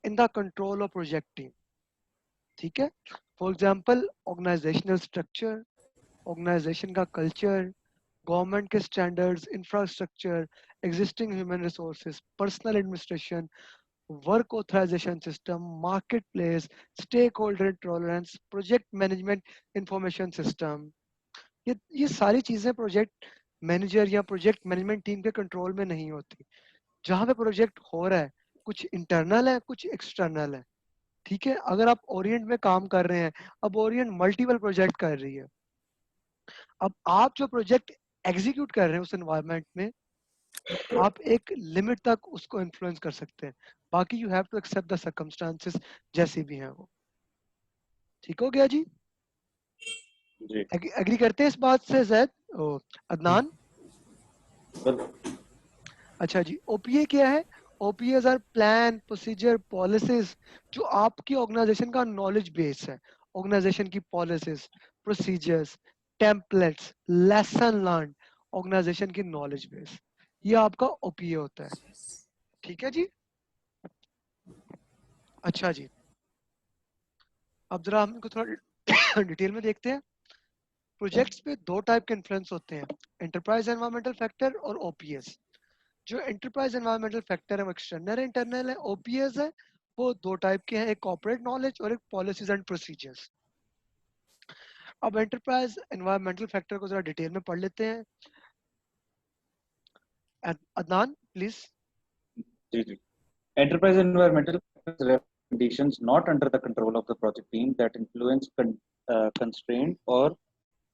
In the control of project team. ठीक है, for example organisational structure, organisation का culture, government के standards, infrastructure, existing human resources, personnel administration, work authorisation system, market place, stake holder tolerance, project management information system. ये सारी चीजें project manager या project management team के control में नहीं होती। जहाँ पे प्रोजेक्ट हो रहा है कुछ इंटरनल है, कुछ एक्सटर्नल है। ठीक है, अगर आप ओरिएंट में काम कर रहे हैं, अब ओरिएंट मल्टीपल प्रोजेक्ट कर रही है, अब आप जो प्रोजेक्ट एग्जीक्यूट कर रहे हैं उस एनवायरनमेंट में आप एक लिमिट तक उसको इन्फ्लुएंस कर सकते हैं, बाकी you have to accept the circumstances जैसे भी हैं वो। ठीक हो गया जी? जी एग्री करते हैं इस बात से जैद? अदनान? अच्छा जी, ओपीए क्या है? OPAs are plan, procedure, policies जो आपकी ऑर्गेनाइजेशन का नॉलेज बेस है। ऑर्गेनाइजेशन की policies, procedures, templates, lesson learn, organisation की नॉलेज बेस, ये आपका ओपीए होता है। ठीक है जी? अच्छा जी, अब जरा हम इनको थोड़ा डिटेल में देखते हैं। प्रोजेक्ट्स पे दो टाइप के इन्फ्लुएंस होते हैं, एंटरप्राइज एनवायरमेंटल फैक्टर और ओपीएस। जो एंटरप्राइज एनवायरमेंटल फैक्टर है वो एक्सटर्नल इंटरनल है। ओपीएस है वो दो टाइप के हैं, एक कॉर्पोरेट नॉलेज और एक पॉलिसीज एंड प्रोसीजर्स। अब एंटरप्राइज एनवायरमेंटल फैक्टर को जरा डिटेल में पढ़ लेते हैं। अदनान प्लीज। जी जी Enterprise environmental conditions not under the control of the project team that influence, constrain, or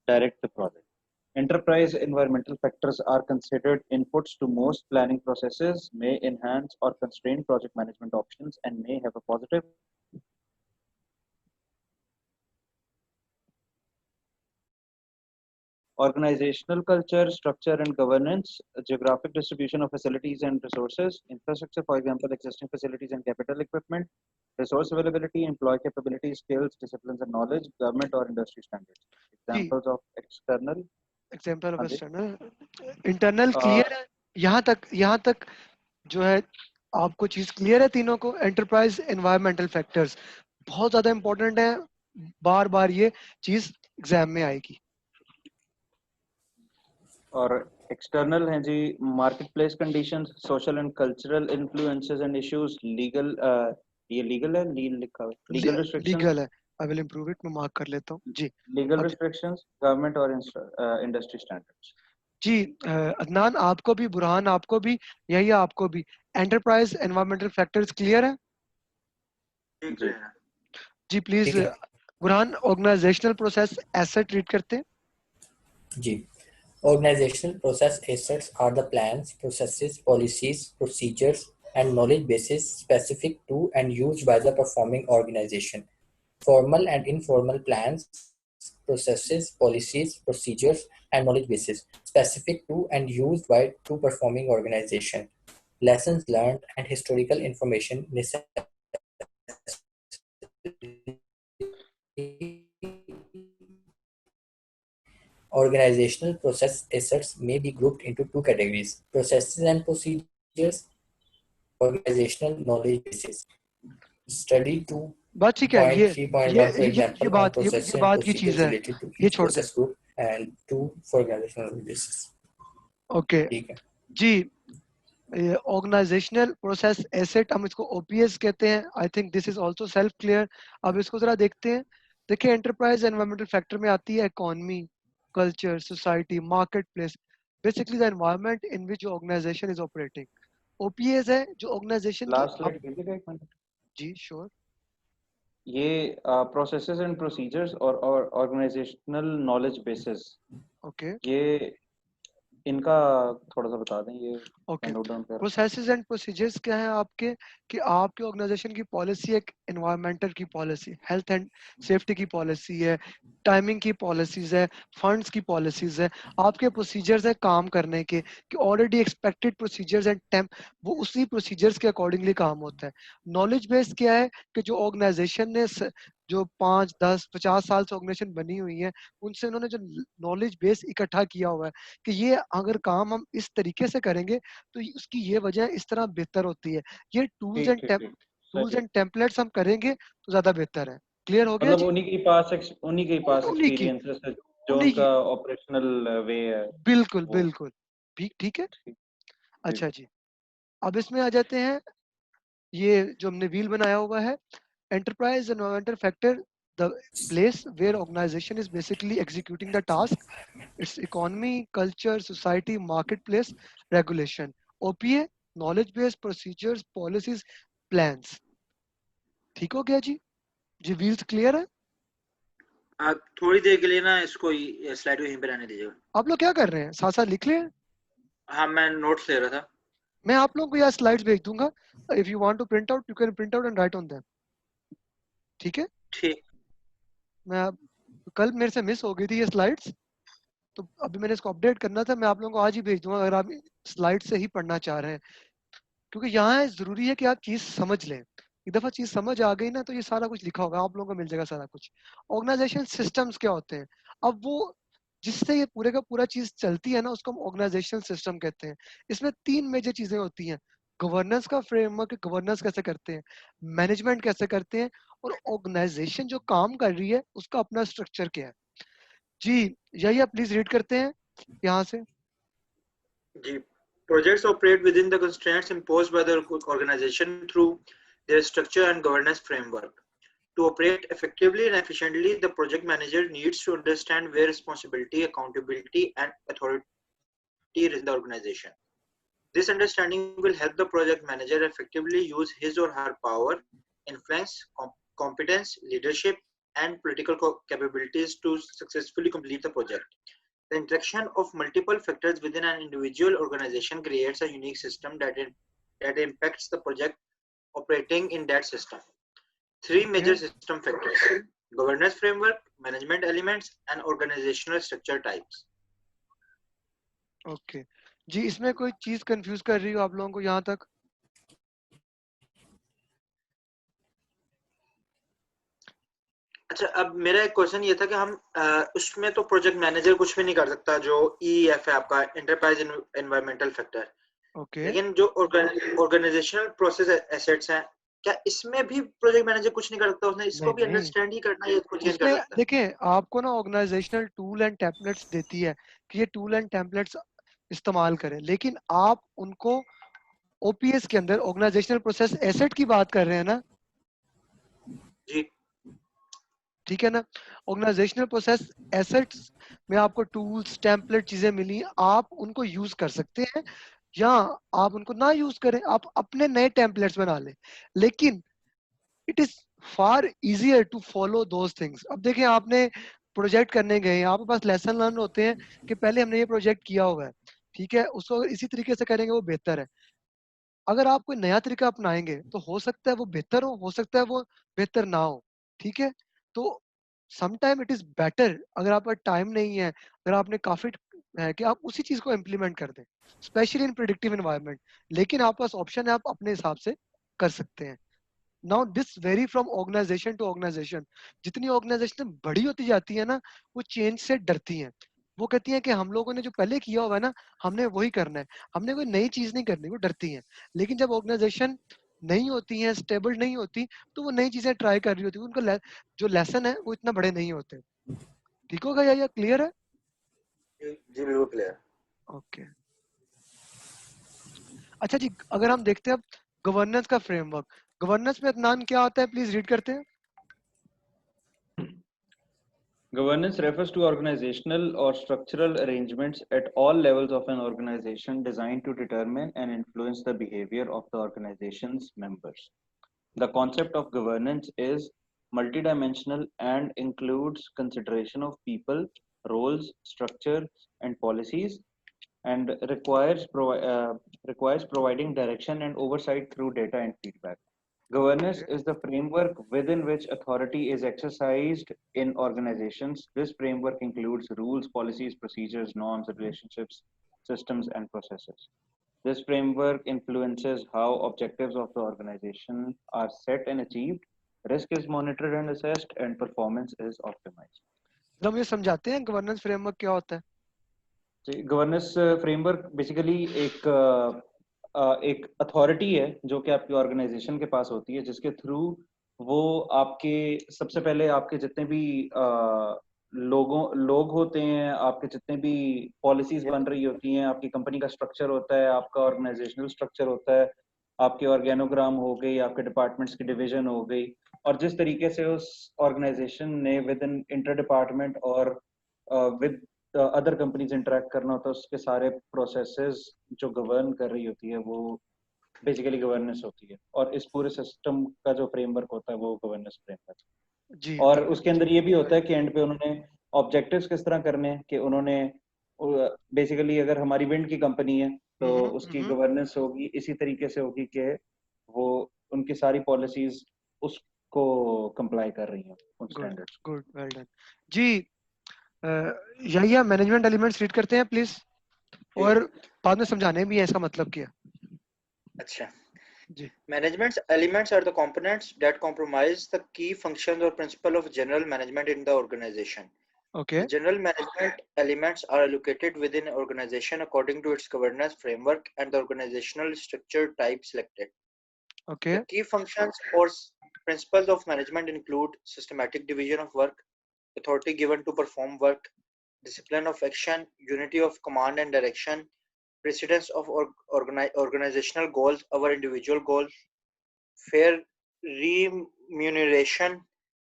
direct the project. Enterprise environmental factors are considered inputs to most planning processes, may enhance or constrain project management options, and may have a positive organizational culture, structure and governance, geographic distribution of facilities and resources, infrastructure, for example, existing facilities and capital equipment, resource availability, employee capabilities, skills, disciplines and knowledge, government or industry standards. जी, Examples of external. Example of हाँ जी। External. Internal clear है? यहाँ तक जो है आपको चीज क्लियर है तीनों को? एंटरप्राइज एनवायरमेंटल फैक्टर्स बहुत ज्यादा इंपॉर्टेंट है, बार बार ये चीज एग्जाम में आएगी। और एक्सटर्नल हैं जी, market place conditions, social and cultural influences and issues, legal, ये लीगल है, लील लिखा है, लीगल रिस्ट्रिक्शंस, लीगल है, आई विल इम्प्रूव इट, मैं मार्क कर लेता हूँ जी। लीगल अब रिस्ट्रिक्शंस, गवर्नमेंट और इंडस्ट्री स्टैंडर्ड्स। जी, अदनान आपको भी, बुरहान आपको भी, यही आपको भी एंटरप्राइज एनवायरमेंटल फैक्टर्स क्लियर है? जी जी प्लीज ठीक है बुरहान, ऑर्गेनाइजेशनल प्रोसेस ऐसे ट्रीट करते हैं? जी। Organizational process assets are the plans, processes, policies, procedures, and knowledge bases specific to and used by the performing organization. Formal and informal plans, processes, policies, procedures, and knowledge bases specific to and used by to performing organization. Lessons learned and historical information necessary organizational process assets may be grouped into two categories: processes and procedures, organizational knowledge bases. Study बात ठीक है, ये 2.3.1, for ये example, on बात processes ये and बात की चीज procedures है, related to ये each छोड़ दे। process group, and 2 for organizational knowledge bases. Okay ठीक है जी, ऑर्गेनाइजेशनल प्रोसेस एसेट हम इसको ओपीएस कहते हैं। I think this is also self clear. अब इसको जरा देखते हैं। देखिए, एंटरप्राइज एनवायरमेंटल फैक्टर में आती है economy, culture, society, market place, basically the environment in which organisation is operating. OPAs है जो ऑर्गेनाइजेशन की लास्ट स्लाइड कीजिएगा एक मिनट। जी श्योर। ये प्रोसेसेस एंड प्रोसीजर्स और ऑर्गेनाइजेशनल नॉलेज बेसिस, ओके ये इनका थोड़ा सा बता दें, ये ओके, नोट डाउन कर। प्रोसेसेस एंड प्रोसीजर्स क्या है आपके? कि आपके ऑर्गेनाइजेशन की पॉलिसी, एक एनवायरमेंटल की पॉलिसी, हेल्थ एंड सेफ्टी की पॉलिसी है, टाइमिंग की पॉलिसीज है, फंड्स की पॉलिसीज है, आपके प्रोसीजर्स है काम करने के, कि already expected procedures and temp, वो उसी प्रोसीजर्स के अकॉर्डिंगली काम होता है। नॉलेज बेस क्या है? कि जो ऑर्गेनाइजेशन ने जो 5, 10, 50 साल से ऑर्गेनाइजेशन बनी हुई है, उनसे उन्होंने जो नॉलेज बेस इकट्ठा किया हुआ है कि ये अगर काम हम इस तरीके से करेंगे तो उसकी ये वजह इस तरह बेहतर होती है। ये टूल्स ठीक एंड ठीक ठीक टूल्स एंड टेम्पलेट्स हम करेंगे तो ज्यादा बेहतर है। क्लियर हो गया मतलब जी? उन्हीं के पास उन्हीं की एक्सपीरियंसेस है जो उन्हीं की उनका ऑपरेशनल वे है बिल्कुल वो। बिल्कुल। ठीक है। ठीक। जी अच्छा जी, अब इसमें आ जाते हैं, ये जो हमने व्हील बनाया हुआ है, enterprise environmental factor, the place where organization is basically executing the task, its economy, culture, society, marketplace, regulation, OPA, knowledge based procedures, policies, plans। ठीक हो गया जी? जी व्हील्स क्लियर है? थोड़ी देर के लिए ना इसको स्लाइड को यहीं पे रहने दीजिएगा। आप लोग क्या कर रहे हैं? साथ साथ लिख लें? हाँ, मैं नोट्स ले रहा था। मैं आप लोगों को यहाँ स्लाइड्स भेज दूंगा, if you want to print out you can print out and write on them. ठीक है? ठीक। मैं कल मेरे से मिस हो गई थी ये स्लाइड्स, तो अभी मैंने इसको अपडेट करना था, मैं आप लोगों को आज ही भेज दूंगा अगर आप स्लाइड से ही पढ़ना चाह रहे हैं, क्योंकि यहाँ जरूरी है कि आप चीज समझ लें। एक दफा चीज समझ आ गई ना तो ये सारा कुछ लिखा होगा, आप लोगों को मिल जाएगा सारा कुछ। ऑर्गेनाइजेशन सिस्टम्स क्या होते हैं? अब वो जिससे ये पूरे का पूरा चीज चलती है ना उसको हम ऑर्गेनाइजेशनल सिस्टम कहते हैं। इसमें 3 मेजर चीजें होती हैं। गवर्नेंस का फ्रेमवर्क, गवर्नेंस कैसे करते हैं, मैनेजमेंट कैसे करते हैं, और ऑर्गेनाइजेशन जो काम कर रही है उसका अपना स्ट्रक्चर क्या है। जी यही आप प्लीज रीड करते हैं यहाँ से। जी, projects operate within the constraints imposed by the organization through their structure and governance framework. To operate effectively and efficiently, the project manager needs to understand where responsibility, accountability, and authority is in the organization. This understanding will help the project manager effectively use his or her power, influence, competence, leadership, and political capabilities to successfully complete the project. The interaction of multiple factors within an individual organization creates a unique system that impacts the project operating in that system. Three major system factors: governance framework, management elements, and organizational structure types. Okay जी, इसमें कोई चीज confuse कर रही हो आप लोगों को यहाँ तक? अच्छा, अब मेरा एक क्वेश्चन ये था कि हम उसमें तो प्रोजेक्ट मैनेजर कुछ भी नहीं कर सकता, जो EEF है आपका, एंटरप्राइज एनवायरमेंटल फैक्टर। ओके लेकिन जो ऑर्गेनाइजेशनल प्रोसेस एसेट्स हैं, क्या इसमें भी प्रोजेक्ट मैनेजर कुछ नहीं कर सकता? उसने इसको नहीं भी नहीं, अंडरस्टैंड ही करना है या इसको चेंज कर उसमें सकता है? देखें आपको ना ऑर्गेनाइजेशनल टूल एंड टेम्पलेट्स देती है कि ये टूल एंड टेम्पलेट्स इस्तेमाल करें, लेकिन आप उनको ओपीएस के अंदर ऑर्गेनाइजेशनल प्रोसेस एसेट की बात कर रहे हैं ना? जी ठीक है ना? ऑर्गेनाइजेशनल प्रोसेस एसेट्स में आपको टूल्स टेम्पलेट चीजें मिली, आप उनको यूज कर सकते हैं या आप उनको ना यूज करें, आप अपने नए टेम्पलेट्स बना लें, लेकिन it is far easier to follow those things. अब देखें आपने प्रोजेक्ट करने गए, आपके पास लेसन लर्न होते हैं कि पहले हमने ये प्रोजेक्ट किया हुआ है, ठीक है, उसको अगर इसी तरीके से करेंगे वो बेहतर है। अगर आप कोई नया तरीका अपनाएंगे तो हो सकता है वो बेहतर हो सकता है वो बेहतर ना हो। ठीक है, तो समटाइम इट इज बेटर, अगर आपका टाइम नहीं है, अगर आपने काफी है कि आप उसी चीज को इम्प्लीमेंट कर दें, स्पेशली इन प्रिडिक्टिव एनवायरनमेंट, लेकिन आपके पास ऑप्शन है, आप अपने हिसाब से कर सकते हैं। Now this vary from organisation to organisation. जितनी ऑर्गेनाइजेशन बड़ी होती जाती है ना, वो चेंज से डरती हैं। वो कहती हैं कि हम लोगों ने जो पहले किया हुआ है ना, हमने वही करना है, हमने कोई नई चीज नहीं करनी, वो डरती हैं। लेकिन जब ऑर्गेनाइजेशन नहीं होती है, स्टेबल नहीं होती, तो वो नई चीजें ट्राई कर रही होती है, उनका जो लेसन है वो इतना बड़े नहीं होते। ठीक होगा या क्लियर है? जी बिल्कुल क्लियर। ओके अच्छा जी, अगर हम देखते हैं अब गवर्नेंस का फ्रेमवर्क, गवर्नेंस में अदनान क्या आता है, प्लीज रीड करते हैं। Governance refers to organizational or structural arrangements at all levels of an organization designed to determine and influence the behavior of the organization's members. The concept of governance is multidimensional and includes consideration of people, roles, structure, and policies, and requires providing direction and oversight through data and feedback. Governance Okay. is the framework within which authority is exercised in organizations. This framework includes rules, policies, procedures, norms, relationships, systems, and processes. This framework influences how objectives of the organization are set and achieved, risk is monitored and assessed, and performance is optimized. जरा मुझे समझाते हैं governance framework क्या होता है? Governance framework basically एक एक authority है जो कि आपकी ऑर्गेनाइजेशन के पास होती है, जिसके थ्रू वो आपके सबसे पहले आपके जितने भी लोग होते हैं, आपके जितने भी पॉलिसीज बन रही होती हैं, आपकी कंपनी का स्ट्रक्चर होता है, आपका ऑर्गेनाइजेशनल स्ट्रक्चर होता है, आपके ऑर्गेनोग्राम हो गई, आपके डिपार्टमेंट्स की डिवीजन हो गई, और जिस तरीके से उस ऑर्गेनाइजेशन ने विद इन इंटर डिपार्टमेंट और विद अदर कंपनीज इंटरेक्ट करना होता है, उसके सारे प्रोसेसेस जो गवर्न कर रही होती है वो बेसिकली गवर्नेंस होती है। और इस पूरे सिस्टम का जो फ्रेमवर्क होता है वो गवर्नेंस फ्रेमवर्क। जी और बिल्कुल। उसके अंदर ये भी होता है कि एंड पे उन्होंने ऑब्जेक्टिव्स किस तरह करने हैं, कि उन्होंने बेसिकली अगर हमारी विंड की कंपनी है तो उसकी गवर्नेंस होगी इसी तरीके से होगी कि वो उनकी सारी पॉलिसीज उसको कंप्लाई कर रही हैं उन good standards. Good, well done जी। यही मैनेजमेंट एलिमेंट्स रीड करते हैं प्लीज, और बाद में समझाने भी है इसका मतलब क्या। अच्छा, जी management elements are the components that comprise the key functions or principle of general management in the organization. Okay The general management elements are allocated within an organization according to its governance framework and the organizational structure type selected. Okay The key functions or principles of management include systematic division of work, authority given to perform work, discipline of action, unity of command and direction, precedence of organizational goals over individual goals, fair remuneration,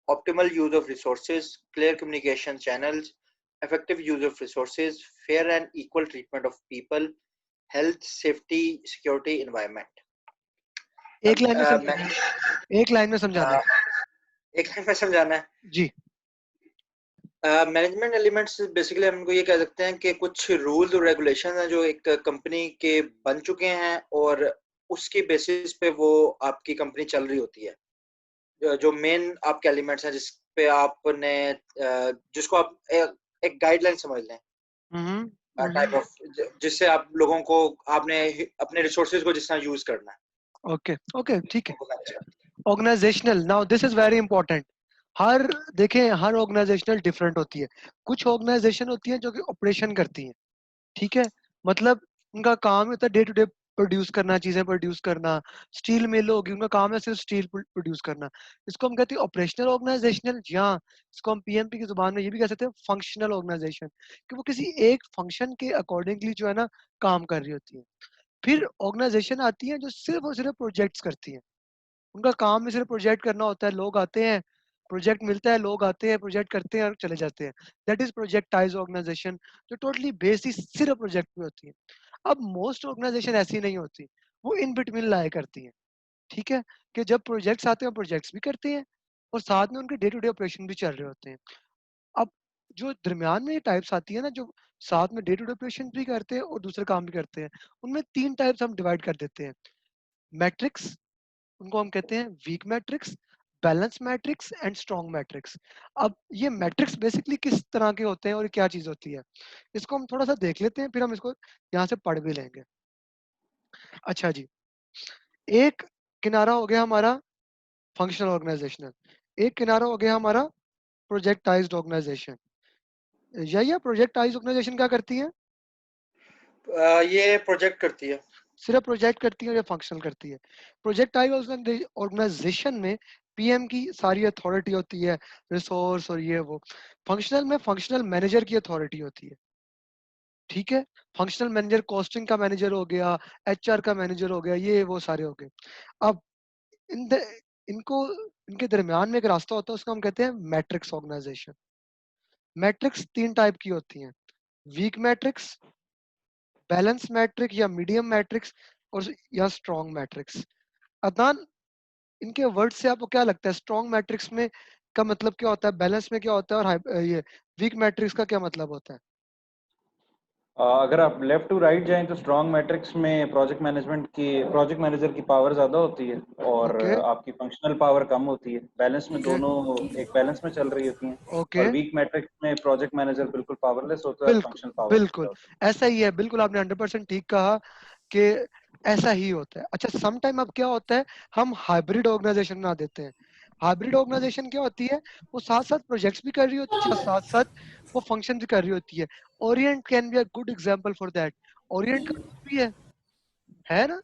optimal use of resources, clear communication channels, effective use of resources, fair and equal treatment of people, health, safety, security, environment. एक line में समझाना है, एक line में समझाना है एक line में समझाना है जी। मैनेजमेंट एलिमेंट्स बेसिकली हम इनको ये कह सकते हैं कि कुछ रूल्स और रेगुलेशन हैं जो एक कंपनी के बन चुके हैं और उसकी बेसिस पे वो आपकी कंपनी चल रही होती है। जो मेन आपके एलिमेंट्स हैं जिस पे आपने जिसको आप एक गाइडलाइन समझ लें, टाइप ऑफ, जिससे आप लोगों को आपने अपने रिसोर्सेज को जिस तरह यूज करना है। ओके ओके ठीक है। Organizational, now this is very important. हर देखें हर ऑर्गेनाइजेशनल डिफरेंट होती है। कुछ ऑर्गेनाइजेशन होती है जो कि ऑपरेशन करती हैं, ठीक है, मतलब उनका काम होता है डे टू डे प्रोड्यूस करना, चीजें प्रोड्यूस करना। स्टील मिल होगी, उनका काम है सिर्फ स्टील प्रोड्यूस करना। इसको हम कहते हैं ऑपरेशनल ऑर्गेनाइजेशनल, या इसको हम पीएमपी की जुबान में ये भी कह सकते हैं फंक्शनल ऑर्गेनाइजेशन, कि वो किसी एक फंक्शन के अकॉर्डिंगली जो है ना काम कर रही होती है। फिर ऑर्गेनाइजेशन आती है जो सिर्फ और सिर्फ प्रोजेक्ट्स करती है। उनका काम में सिर्फ प्रोजेक्ट करना होता है, लोग आते हैं, प्रोजेक्ट मिलता है, लोग आते हैं, प्रोजेक्ट करते हैं और चले जाते हैं। दैट इज प्रोजेक्टाइज ऑर्गेनाइजेशन, जो टोटली बेस्ड ही सिर्फ प्रोजेक्ट पे होती है। अब मोस्ट ऑर्गेनाइजेशन ऐसी नहीं होती, वो इन बिटवीन लाया करती है, ठीक है, कि जब प्रोजेक्ट्स आते हैं प्रोजेक्ट्स भी करते हैं और साथ में उनके डे टू डे ऑपरेशन भी चल रहे होते हैं। अब जो दरमियान में ये टाइप्स आती है ना, जो साथ में डे टू डे ऑपरेशन भी करते हैं और दूसरे काम भी करते हैं, उनमें 3 टाइप्स हम डिवाइड कर देते हैं। मैट्रिक्स, उनको हम कहते हैं weak matrix, balance matrix and strong matrix. अब ये मैट्रिक्स बेसिकली किस तरह के होते हैं और क्या चीज होती है, इसको हम थोड़ा सा देख लेते हैं, फिर हम इसको यहाँ से पढ़ भी लेंगे। अच्छा जी, एक किनारा हो गया हमारा फंक्शनल ऑर्गेनाइजेशनल, एक किनारा हो गया हमारा प्रोजेक्टाइज्ड ऑर्गेनाइजेशन। या प्रोजेक्टाइज्ड ऑर्गेनाइजेशन क्या करती है? ये प्रोजेक्ट करती है, सिर्फ प्रोजेक्ट करती है या फंक्शनल करती है? प्रोजेक्टाइज्ड ऑर्गेनाइजेशन में पीएम की सारी अथॉरिटी होती है, रिसोर्स और ये वो। फंक्शनल में फंक्शनल मैनेजर की अथॉरिटी होती है, ठीक है। फंक्शनल मैनेजर कॉस्टिंग का मैनेजर हो गया, एचआर का मैनेजर हो गया, ये वो सारे हो गए। अब इन द इनको इनके दरमियान में एक रास्ता होता है, उसको हम कहते हैं मैट्रिक्स ऑर्गेनाइजेशन। मैट्रिक्स 3 टाइप की होती हैं, वीक मैट्रिक्स, बैलेंस मैट्रिक्स या मीडियम मैट्रिक्स, और या स्ट्रॉन्ग मैट्रिक्स। अदनान, इनके वर्ड से आपको क्या लगता है, स्ट्रॉन्ग मैट्रिक्स में का मतलब क्या होता है, बैलेंस में क्या होता है, और ये वीक मैट्रिक्स का क्या मतलब होता है? अगर आप लेफ्ट टू राइट जाएं तो स्ट्रॉन्ग मैट्रिक्स में प्रोजेक्ट मैनेजर की पावर ज्यादा होती है और ओके आपकी फंक्शनल पावर कम होती है। बैलेंस में ओके दोनों एक बैलेंस में चल रही होती हैं। ओके, और वीक मैट्रिक्स में प्रोजेक्ट मैनेजर बिल्कुल पावरलेस होता है और बिल्कुल फंक्शनल पावर बिल्कुल ऐसा ही है, बिल्कुल आपने 100% ठीक कहा कि ऐसा ही होता है। अच्छा, सम टाइम अब क्या होता है, हम हाइब्रिड ऑर्गेनाइजेशन बना देते हैं। हाइब्रिड ऑर्गेनाइजेशन क्या होती है, वो साथ साथ प्रोजेक्ट्स भी कर रही होती है, साथ साथ वो फंक्शन भी कर रही होती है। Orient can be a good example for that. Orient का भी है, है ना?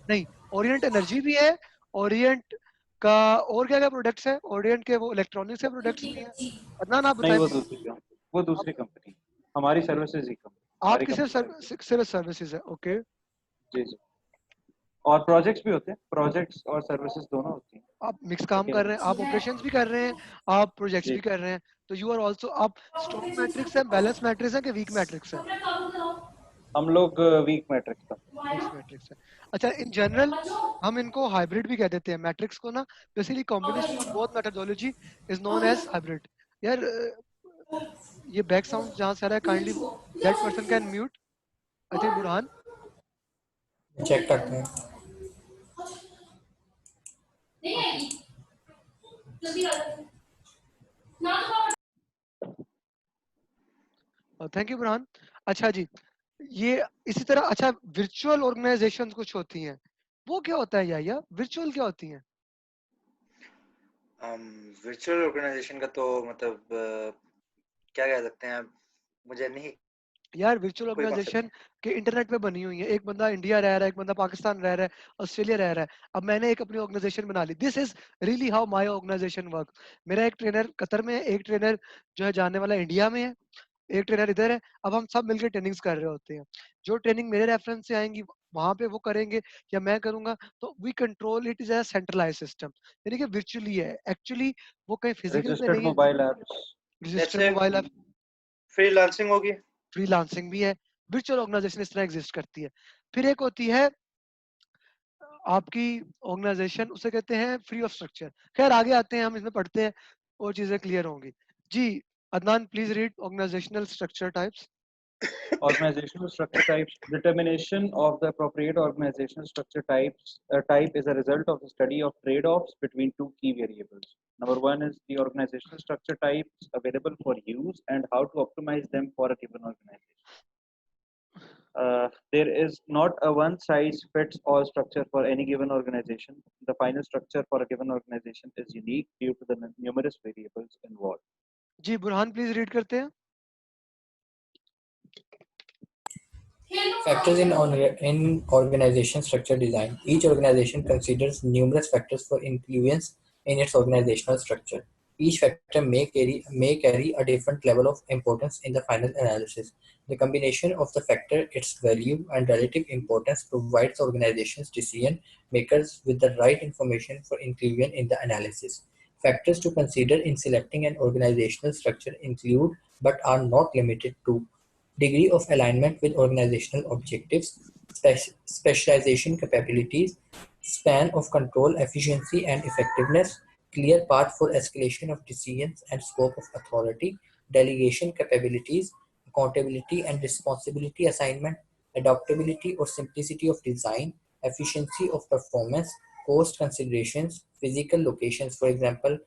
नहीं, ओरिएंट एनर्जी भी है, ओरिएंट का और क्या क्या प्रोडक्ट्स है? ओरिएंट के वो इलेक्ट्रॉनिक्स के प्रोडक्ट्स भी हैं। अदनान आप नहीं, बताएं। वो दूसरी कंपनी, हमारी सर्विसेज ही कंपनी, हमारी आपकी कंपनी। सिर्फ सर्विसेज है, ओके। जी जी। और प्रोजेक्ट्स भी होते हैं, प्रोजेक्ट्स और सर्विसेज दोनों होती हैं। आप मिक्स काम कर रहे हैं, आप ऑपरेशंस भी कर रहे हैं, आप प्रोजेक्ट्स जी, भी कर रहे हैं, तो यू आर आल्सो, आप स्ट्रॉन्ग मैट्रिक्स है, बैलेंस मैट्रिक्स है कि वीक मैट्रिक्स है? हम लोग वीक मैट्रिक्स का। वीक मैट्रिक्स है। अच्छा, इन जनरल हम इनको हाइब्रिड भी कह देते हैं मैट्रिक्स को ना, basically combination of both methodology is known as hybrid. यार ये बैक साउंड जहां से आ रहा है, kindly that person can mute, I think Burhan. Check करते हैं। Okay, thank you Burhan. अच्छा जी, ये इसी तरह, अच्छा वर्चुअल ऑर्गेनाइजेशन कुछ होती हैं, वो क्या होता है या वर्चुअल क्या होती हैं? वर्चुअल ऑर्गेनाइजेशन का तो मतलब क्या कह सकते हैं, मुझे नहीं यार वर्चुअल कोई कॉन्सेप्ट। ऑर्गेनाइजेशन के इंटरनेट पे बनी हुई है, एक बंदा इंडिया रह रहा है, एक बंदा पाकिस्तान रह रहा है, ऑस्ट्रेलिया रह रहा है, अब मैंने एक अपनी ऑर्गेनाइजेशन बना ली। This is really how my organization work. मेरा एक ट्रेनर कतर में है, एक ट्रेनर जो है जानने वाला इंडिया में है, एक ट्रेनर इधर है। अब हम सब मिलकर ट्रेनिंग्स कर रहे होते हैं, जो ट्रेनिंग मेरे रेफरेंस से आएंगी वहां पे वो करेंगे या मैं करूंगा, तो we control it is a centralise system, यानी कि वर्चुअली है एक्चुअली, वो कहीं फिजिकल पे रजिस्टर्ड नहीं है। Mobile apps. रजिस्टर्ड जैसे मोबाइल ऐप, फ्रीलांसिंग होगी। फ्रीलांसिंग भी है, वर्चुअल ऑर्गेनाइजेशन इस तरह एग्जिस्ट करती है। फिर एक होती है आपकी ऑर्गेनाइजेशन, उसे कहते हैं फ्री ऑफ स्ट्रक्चर। खैर आगे आते हैं, हम इसमें पढ़ते हैं और चीजें क्लियर होंगी। जी Adnan please read organizational structure types. Organizational structure types. Determination of the appropriate organizational structure type is a result of the study of trade-offs between two key variables. Number one is the organizational structure types available for use and how to optimize them for a given organization. There is not a one size fits all structure for any given organization. The final structure for a given organization is unique due to the numerous variables involved. जी Burhan please read करते हैं। Factors in organization structure design. Each organization considers numerous factors for influence in its organizational structure. Each factor may carry a different level of importance in the final analysis. The combination of the factor, its value, and relative importance provides organization's decision makers with the right information for inclusion in the analysis. Factors to consider in selecting an organizational structure include, but are not limited to, degree of alignment with organizational objectives, specialization capabilities, span of control, efficiency and effectiveness, clear path for escalation of decisions and scope of authority, delegation capabilities, accountability and responsibility assignment, adaptability or simplicity of design, efficiency of performance, cost considerations, physical locations, for example,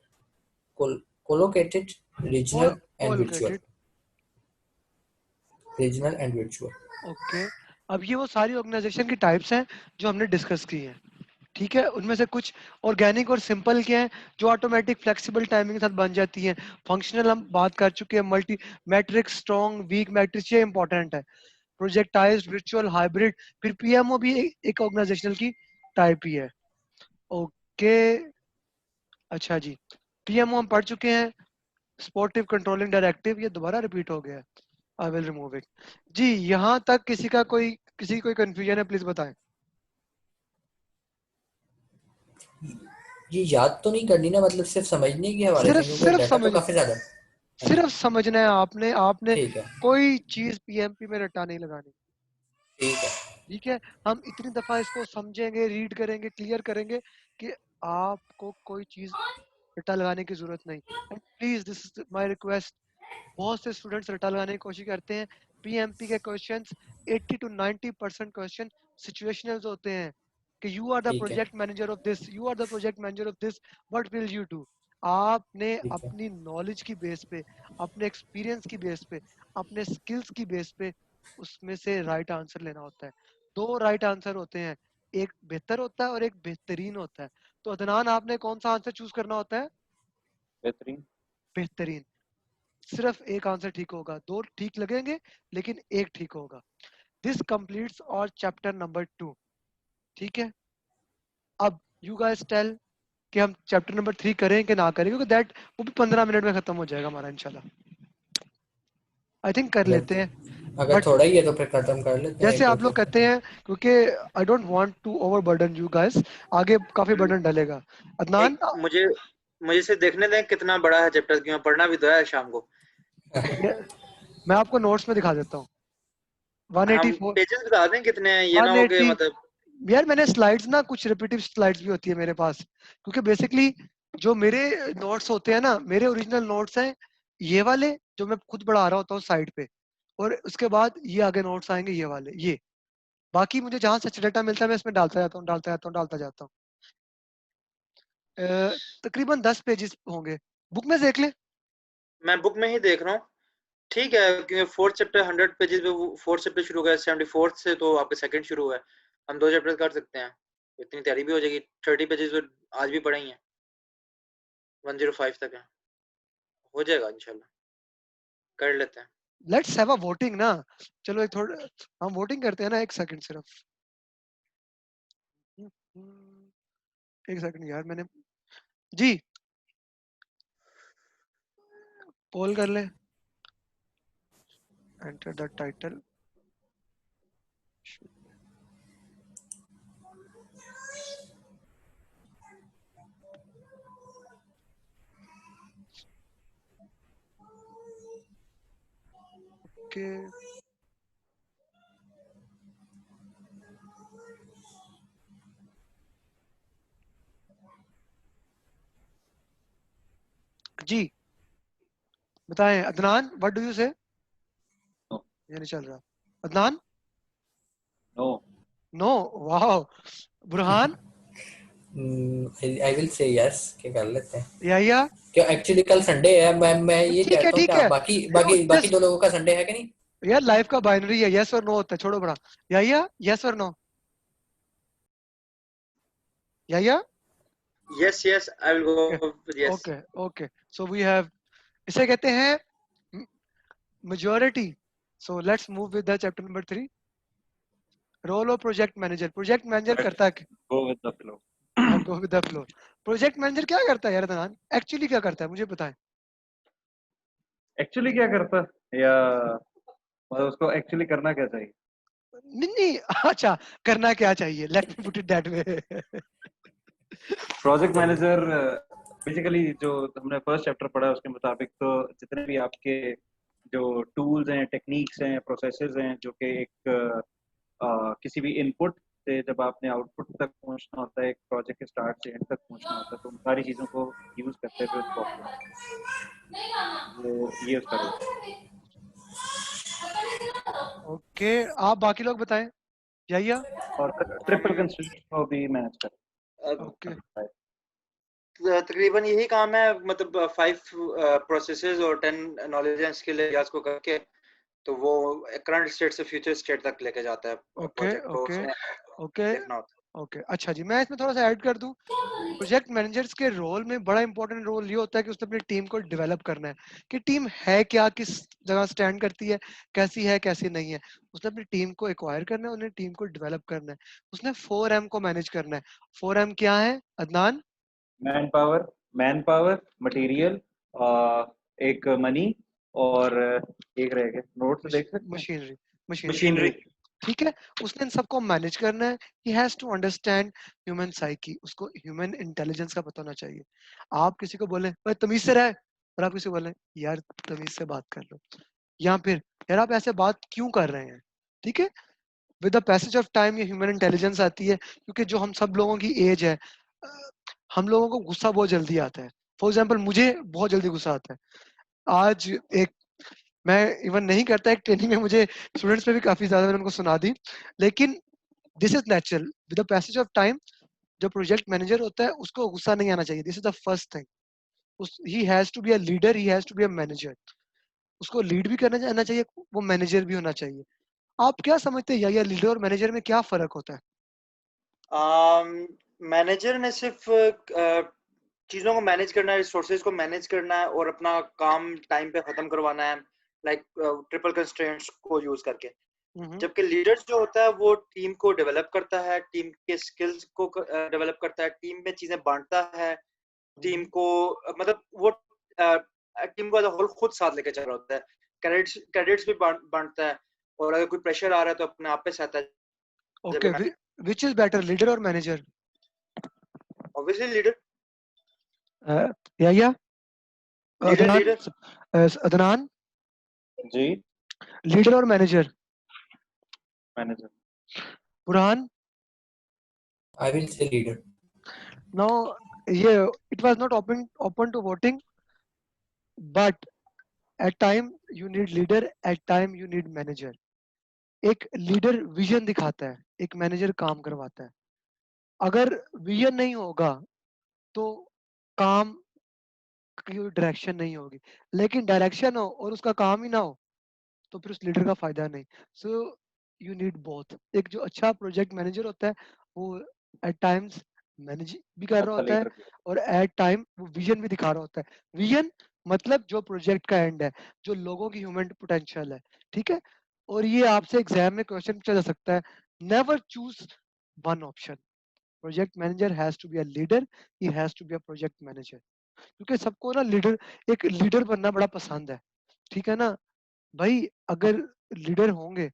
collocated, कोलोकेटेड, regional and virtual. Okay. अब ये वो सारी organisation की types हैं जो हमने discuss की हैं, ठीक है। उनमें से कुछ ऑर्गेनिक और सिंपल के हैं जो ऑटोमेटिक फ्लेक्सिबल टाइमिंग के साथ बन जाती हैं। फंक्शनल हम बात कर चुके हैं, multi matrix, strong, weak matrix, ये इंपॉर्टेंट है। प्रोजेक्टाइज्ड, वर्चुअल, हाइब्रिड, फिर पीएमओ भी एक ऑर्गेनाइजेशनल की टाइप ही है। ओके, अच्छा जी, पीएमओ हम पढ़ चुके हैं, स्पोर्टिव कंट्रोलिंग डायरेक्टिव, ये दोबारा रिपीट हो गया है, आई विल रिमूव इट। जी यहाँ तक किसी की कोई कंफ्यूजन है, प्लीज बताएं। ये याद तो नहीं करनी ना, मतलब सिर्फ समझने की हवाले सिर्फ से, क्योंकि सिर्फ डाटा तो समझ काफी ज्यादा है। हाँ जी, सिर्फ समझना है आपने, आपने ठीक है, कोई चीज पीएमपी में रटा नहीं लगानी, ठीक है, ठीक है। हम इतनी दफा इसको समझेंगे, रीड करेंगे, क्लियर करेंगे कि आपको कोई चीज रटा लगाने की जरूरत नहीं। And please this is my request, बहुत से स्टूडेंट्स रटा लगाने की कोशिश करते हैं। पीएमपी के क्वेश्चंस 80 to 90% क्वेश्चन सिचुएशनल होते हैं कि यू आर द ठीक है, project manager of this, you are the project manager of this, what will you do. आपने ठीक है, अपनी नॉलेज की बेस पे, अपने एक्सपीरियंस की बेस पे, अपने स्किल्स की बेस पे उसमें से राइट आंसर लेना होता है। दो राइट आंसर होते हैं, एक बेहतर होता है और एक बेहतरीन होता है। तो अदनान आपने कौन सा आंसर चूज करना होता है? बेहतरीन। बेहतरीन। सिर्फ एक आंसर ठीक होगा, दो ठीक लगेंगे लेकिन एक ठीक होगा। दिस कंप्लीट्स और चैप्टर नंबर 2। ठीक है, अब यू गाइस टेल कि हम चैप्टर नंबर 3 करें कि ना करें, क्योंकि दैट वो भी 15 मिनट में खत्म हो जाएगा हमारा इंशाल्लाह। आई थिंक कर लेते हैं, अगर बट थोड़ा ही है तो फिर खत्म कर लेते हैं जैसे एक दो आप लोग कहते हैं, क्योंकि I don't want to overburden you guys, आगे काफी बर्डन डलेगा। अदनान, एक मुझे मुझे से देखने दें कितना बड़ा है चैप्टर, क्यों पढ़ना भी तो है शाम को। मैं आपको नोट्स में दिखा देता हूँ। हम 184 पेजेस बता दें कितने हैं, ये ना हो कि 180 मतलब। यार मैंने स्लाइड्स ना, कुछ रिपीटिव स्लाइड्स भी होती है मेरे पास, क्योंकि बेसिकली जो मेरे नोट्स होते हैं ना, मेरे ओरिजिनल नोट्स हैं ये वाले जो मैं खुद पढ़ा रहा होता हूँ साइड पे, और उसके बाद ये आगे नोट्स आएंगे ये वाले, ये बाकी मुझे जहाँ सच डाटा मिलता है मैं इसमें डालता जाता हूँ, डालता जाता हूँ, डालता जाता हूँ। तकरीबन 10 पेजेस होंगे, बुक में देख ले। मैं बुक में ही देख रहा हूँ। ठीक है, क्योंकि फोर्थ चैप्टर 100 पेजेस पे, फोर्थ चैप्टर शुरू हुआ है 74 से, तो आपका सेकंड शुरू हुआ है। हम 2 चैप्टर कर सकते हैं, इतनी तैयारी भी हो जाएगी। 30 पेजेस तो आज भी पढ़े ही हैं, 105 तक है, हो जाएगा इंशाल्लाह, कर लेते हैं। लेट्स हैव अ वोटिंग ना, चलो एक थोड़ा हम वोटिंग करते हैं ना, एक सेकंड सिर्फ, एक सेकंड यार, मैंने जी पोल कर ले, एंटर द टाइटल। ओके, जी बताएं Adnan, what do you say? No. ये नहीं चल रहा, Adnan No. No, wow, Burhan, I will say yes कि कर लेते हैं। या क्यों, एक्चुअली कल संडे है, मैं ये ठीक है कहता हूँ कि ठीक आप है, बाकी बाकी बाकी जस्ट दो लोगों का संडे है कि नहीं? यार लाइफ का बाइनरी है, यस और नो होता है, छोड़ो बड़ा। या यस और नो, या yes yes, I will go with yes. Okay okay, so we have, इसे कहते हैं majority, so let's move with the chapter number 3, role of project manager। Project manager Let's करता है, go with the flow. Go with the flow. Project manager क्या करता है यार Adnan, actually क्या करता है मुझे बताएं। एक्चुअली क्या करता है, या मतलब उसको एक्चुअली करना क्या चाहिए? नहीं नहीं, अच्छा, करना क्या चाहिए, let me put it that way. Project manager basically जो हमने फर्स्ट चैप्टर पढ़ा उसके मुताबिक, तो जितने भी आपके जो टूल्स हैं, टेक्निक्स हैं, प्रोसेसेस हैं, जो कि एक किसी भी इनपुट से जब आपने आउटपुट तक पहुंचना होता है, एक प्रोजेक्ट के स्टार्ट से एंड तक पहुंचना होता है, तो उन सारी चीज़ों को यूज करते हुए उसको ऑप्टिमाइज, वो ये उसका रोल ओके, आप बाकी लोग बताएं, या है। और ट्रिपल कंस्ट्रक्शन को भी मैनेज ओके करता है। तकरीबन यही काम है, मतलब 5 प्रोसेसेस और 10 नॉलेज एंड स्किल एरियाज को करके, तो वो करंट स्टेट से फ्यूचर स्टेट तक लेके जाता है ओके प्रोजेक्ट को, ओके उसमें ओके देखना होता ओके, अच्छा जी, मैं इसमें थोड़ा सा ऐड कर दूं। प्रोजेक्ट मैनेजर्स के रोल में बड़ा इंपॉर्टेंट रोल ये होता है कि उसने अपनी टीम को डेवलप करना है, कि टीम है क्या, किस जगह स्टैंड करती है, कैसी है कैसी नहीं है। उसने अपनी टीम को एक्वायर करना है, उन्हें टीम को डेवलप करना है, उसने 4M को मैनेज करना है। 4M क्या है अदनान? मैन पावर, मटेरियल, एक मनी, और एक रह गया, नोट से देख सकते हैं, मशीनरी, है। Machinery, machinery. ठीक है। उसने इन सबको मैनेज करना है। He has to understand human psyche, उसको ह्यूमन इंटेलिजेंस का पता होना चाहिए। आप किसी को बोले भाई तमीज से रहे, और आप किसी को बोले यार तमीज से बात कर लो, या फिर यार आप ऐसे बात क्यों कर रहे हैं, ठीक है। With the passage of time ये ह्यूमन इंटेलिजेंस आती है, क्योंकि जो हम सब लोगों की एज है, अ, हम लोगों को गुस्सा बहुत जल्दी आता है। फॉर एग्जाम्पल मुझे बहुत जल्दी गुस्सा आता है। आज एक, मैं इवन नहीं करता, एक ट्रेनिंग में मुझे स्टूडेंट्स पे भी काफी ज्यादा मैंने उनको सुना दी, लेकिन this is natural with the passage of time. जो प्रोजेक्ट मैनेजर होता है उसको गुस्सा नहीं आना चाहिए, this is the first thing. He has to be a leader, he has to be a manager. उसको लीड भी करना आना चाहिए, वो मैनेजर भी होना चाहिए। आप क्या समझते हैं या लीडर और मैनेजर में क्या फर्क होता है? मैनेजर ने सिर्फ चीज़ों को मैनेज करना है, रिसोर्सेज को मैनेज करना है और अपना काम टाइम पे खत्म करवाना है, लाइक ट्रिपल कंस्ट्रेंट्स को यूज करके। जबकि लीडर जो होता है वो टीम को डेवलप करता है, टीम के स्किल्स को डेवलप करता है, टीम में चीजें बांटता है, टीम को मतलब वो टीम को एज होल खुद साथ लेके चल रहा होता है, क्रेडिट्स भी बांटता है, और अगर कोई प्रेशर आ रहा है तो अपने आप पे सहता है। Okay, which is better, leader or manager? Obviously leader. या लीडर अदनान, लीडर अदनान, जी, लीडर और manager? Manager. Burhan? I will say leader. Now, yeah, it was not open to voting, but at time you need leader, at time you need manager. एक leader vision दिखाता है, एक manager काम करवाता है। अगर vision नहीं होगा तो काम की डायरेक्शन नहीं होगी, लेकिन डायरेक्शन हो और उसका काम ही ना हो तो फिर उस लीडर का फायदा नहीं। So you need both. एक जो अच्छा प्रोजेक्ट मैनेजर होता है वो एट टाइम्स मैनेज भी कर रहा अच्छा होता है लीडर भी। और एट टाइम वो विजन भी दिखा रहा होता है। विजन मतलब जो प्रोजेक्ट का एंड है, जो लोगों की ह्यूमन पोटेंशियल है, ठीक है। और ये आपसे एग्जाम में क्वेश्चन पूछा जा सकता है, never choose one option. Project manager has to be a leader, he has to be a project manager. क्योंकि सबको ना लीडर, एक लीडर बनना बड़ा पसंद है, ठीक है ना भाई। अगर लीडर होंगे,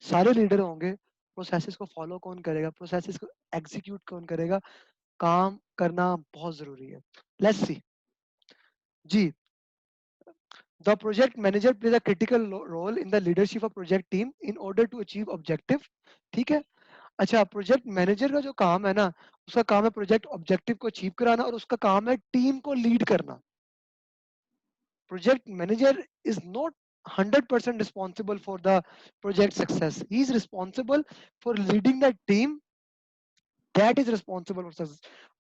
सारे लीडर होंगे, प्रोसेसेस को फॉलो कौन करेगा, प्रोसेसेस को एग्जीक्यूट कौन करेगा, काम करना बहुत जरूरी है। लेट्स सी जी। The project manager plays a critical role in the leadership of project team in order to achieve objective। ठीक है। अच्छा, प्रोजेक्ट मैनेजर का जो काम है ना, उसका काम है प्रोजेक्ट ऑब्जेक्टिव को अचीव कराना और उसका काम है टीम को लीड करना। Project manager is not 100% responsible for the project success. He is responsible for leading the team that is responsible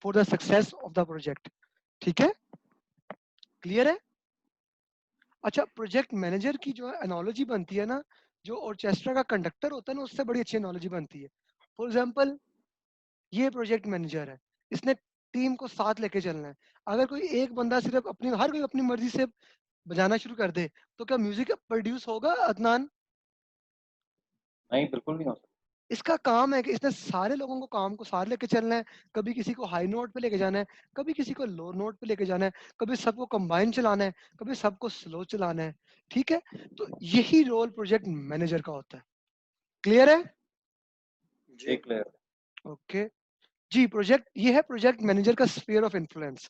for the success of the project। ठीक है, क्लियर है? अच्छा, प्रोजेक्ट मैनेजर की जो एनालॉजी बनती है ना, जो ऑर्केस्ट्रा का कंडक्टर होता है ना, उससे बड़ी अच्छी एनालॉजी बनती है। फॉर एग्जांपल, ये प्रोजेक्ट मैनेजर है, इसने टीम को साथ लेके चलना है। अगर कोई एक बंदा सिर्फ हर कोई अपनी मर्जी से बजाना शुरू कर दे तो क्या म्यूजिक प्रोड्यूस होगा अदनान? नहीं, बिल्कुल नहीं हो सकता। इसका काम है कि इसने सारे लोगों को काम को साथ लेके चलना है। कभी किसी को हाई नोट पे लेके जाना है, कभी किसी को लो नोट पे लेके जाना है, कभी सबको कंबाइन चलाना है, कभी सबको स्लो चलाना है। ठीक है, तो यही रोल प्रोजेक्ट मैनेजर का होता है। क्लियर है? जी। क्लियर। ओके जी। प्रोजेक्ट, ये है प्रोजेक्ट मैनेजर का स्फीयर ऑफ इन्फ्लुएंस।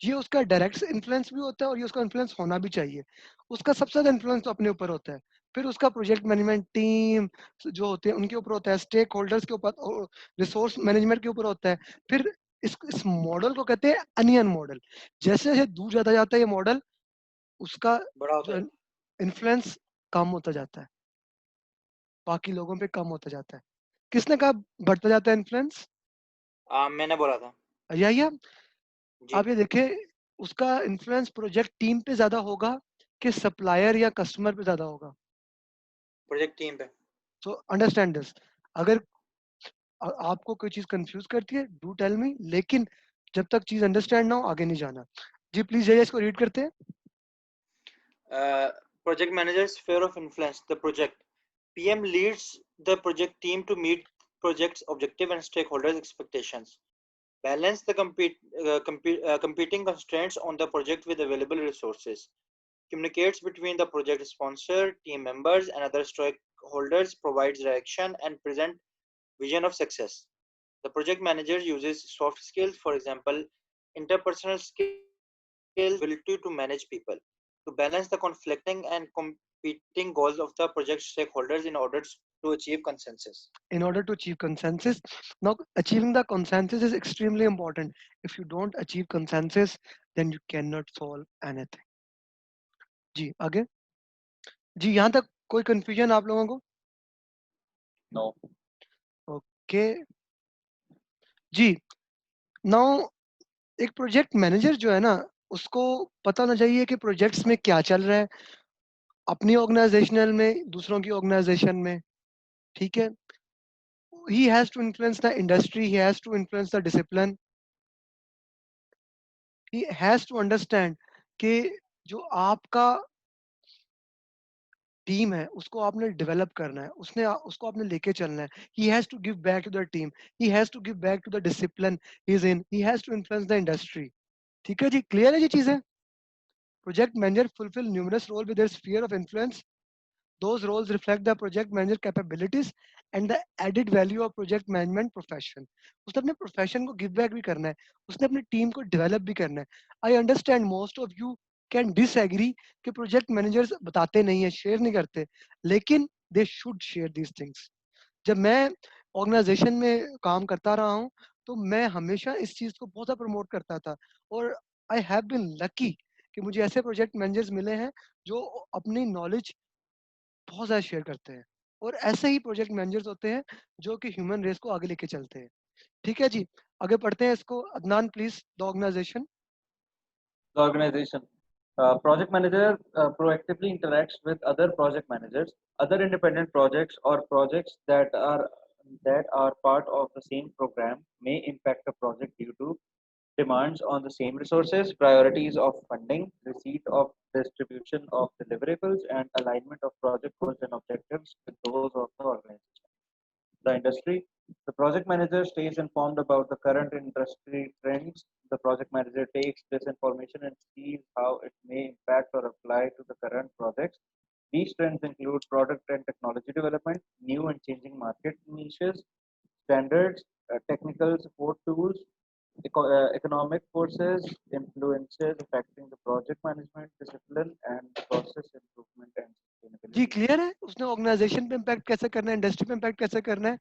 ये उसका डायरेक्ट इन्फ्लुएंस भी होता है और ये उसका इन्फ्लुएंस होना भी चाहिए। उसका सबसे ज्यादा इन्फ्लुएंस तो अपने ऊपर होता है, फिर उसका प्रोजेक्ट मैनेजमेंट टीम जो होते हैं उनके ऊपर होता है, स्टेक होल्डर्स के ऊपर, रिसोर्स मैनेजमेंट के ऊपर होता है। फिर इस मॉडल को कहते हैं अनियन मॉडल। जैसे जैसे दूर जाता जाता है ये मॉडल, उसका बड़ा होता जो है। इन्फ्लुएंस कम होता जाता है, बाकी लोगों पे कम होता जाता है। किसने कहा बढ़ता जाता है इन्फ्लुएंस? मैंने बोला था। या जी। आप ये देखें, उसका इन्फ्लुएंस प्रोजेक्ट टीम पे ज्यादा होगा कि सप्लायर या कस्टमर पे ज्यादा होगा? प्रोजेक्ट टीम पे। So understand this. अगर आपको कोई चीज कंफ्यूज करती है, डू टेल मी, लेकिन जब तक चीज अंडरस्टैंड ना हो आगे नहीं जाना। जी प्लीज जय, इसको रीड करते हैं। Project manager's sphere of influence, the project. PM leads the project team to meet project's objective and stakeholders' expectations. Balance the competing constraints on the project with available resources. Communicates between the project sponsor, team members, and other stakeholders. Provides direction and present vision of success. The project manager uses soft skills, for example, interpersonal skills, ability to manage people, to balance the conflicting and competing goals of the project stakeholders in order to achieve consensus. In order to achieve consensus, now achieving the consensus is extremely important. If you don't achieve consensus, then you cannot solve anything। जी आगे। जी, यहाँ तक कोई confusion आप लोगों को? No. Okay जी। Now एक project manager जो है ना, उसको पता होना चाहिए कि प्रोजेक्ट्स में क्या चल रहा है, अपनी ऑर्गेनाइजेशनल में, दूसरों की ऑर्गेनाइजेशन में। ठीक है, he has to influence the industry, he has to influence the discipline, he has to understand कि जो आपका टीम है उसको आपने डेवलप करना है, उसको आपने लेके चलना है. He has to give back to the team. He has to give back to the discipline he's in. He has to influence the industry. ठीक है जी, क्लियर है ये चीजें? Project manager fulfill numerous roles with their sphere of influence. Those roles reflect the project manager capabilities and the added value of project management profession. उसने अपने profession को give back भी करना है, उसने अपनी टीम को डेवलप भी करना है. I understand most of you can disagree कि प्रोजेक्ट मैनेजर्स बताते नहीं है, शेयर नहीं करते, लेकिन they should share these things. जब मैं ऑर्गेनाइजेशन में काम करता रहा हूँ तो मैं हमेशा इस चीज़ को बहुत ज़्यादा प्रमोट करता था, और आई हैव बीन लकी कि मुझे ऐसे प्रोजेक्ट मैनेजर्स मिले हैं जो अपनी नॉलेज बहुत ज़्यादा शेयर करते हैं, और ऐसे ही प्रोजेक्ट मैनेजर्स होते हैं जो कि ह्यूमन रेस को आगे लेके चलते हैं. ठीक है जी, आगे पढ़ते हैं इसको. Adnan please, the organisation. The organization. Project manager proactively interacts with other project managers, other independent projects, or projects that are part of the same program may impact a project due to demands on the same resources, priorities of funding, receipt of distribution of deliverables, and alignment of project goals and objectives with those of the organization. The industry. The project manager stays informed about the current industry trends. The project manager takes this information and sees how it may impact or apply to the current projects. These trends include product and technology development, new and changing market niches, standards, technical support tools, economic forces, influences affecting the project management discipline, and process improvement and जी sustainability. Clear है उसने organisation पे impact कैसे करना है, industry पे impact कैसे करना है.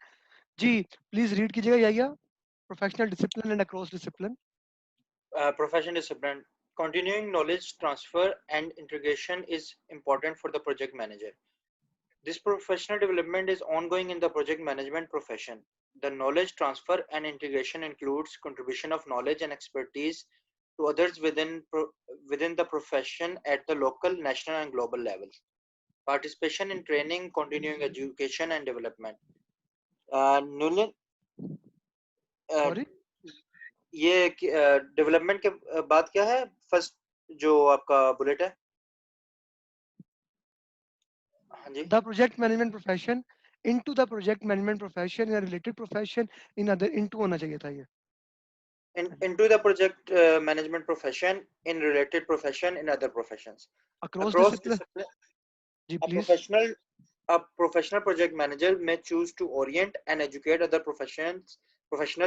जी प्लीज रीड कीजिएगा. या professional discipline and across discipline. Profession discipline. Continuing knowledge transfer and integration is important for the project manager. This professional development is ongoing in the project management profession. The knowledge transfer and integration includes contribution of knowledge and expertise to others within the profession at the local, national, and global levels. Participation in training, continuing education, and development. Nulan, sorry, ये development के बाद क्या है? First जो आपका bullet है. हाँ जी. the project management profession, into the project management profession या related profession in other, into होना चाहिए था ये. Into the project management profession in related profession in other professions. Across Across discipline. discipline, जी a please. professional project manager may choose to orient and educate other professionals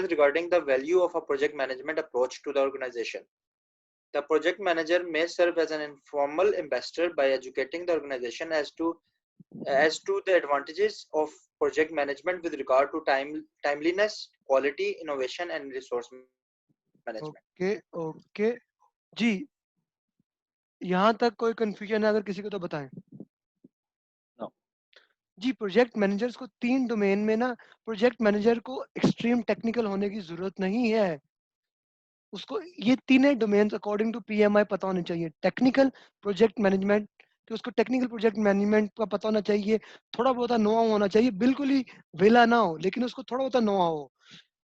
regarding the value of a project management approach to the organization. The project manager may serve as an informal ambassador by educating the organization as to the advantages of project management with regard to timeliness, quality, innovation, and resource management. Okay okay जी, यहाँ तक कोई confusion है अगर किसी को तो बताएं. No. जी प्रोजेक्ट मैनेजर्स को 3 डोमेन में ना, प्रोजेक्ट मैनेजर को एक्सट्रीम टेक्निकल होने की जरूरत नहीं है. उसको ये तीनों डोमेन्स अकॉर्डिंग टू पीएमआई पता होने चाहिए. टेक्निकल प्रोजेक्ट मैनेजमेंट, कि उसको टेक्निकल प्रोजेक्ट मैनेजमेंट का पता होना चाहिए, थोड़ा बहुत नो होना चाहिए, बिल्कुल ही वेला ना हो लेकिन उसको थोड़ा बहुत नो हो.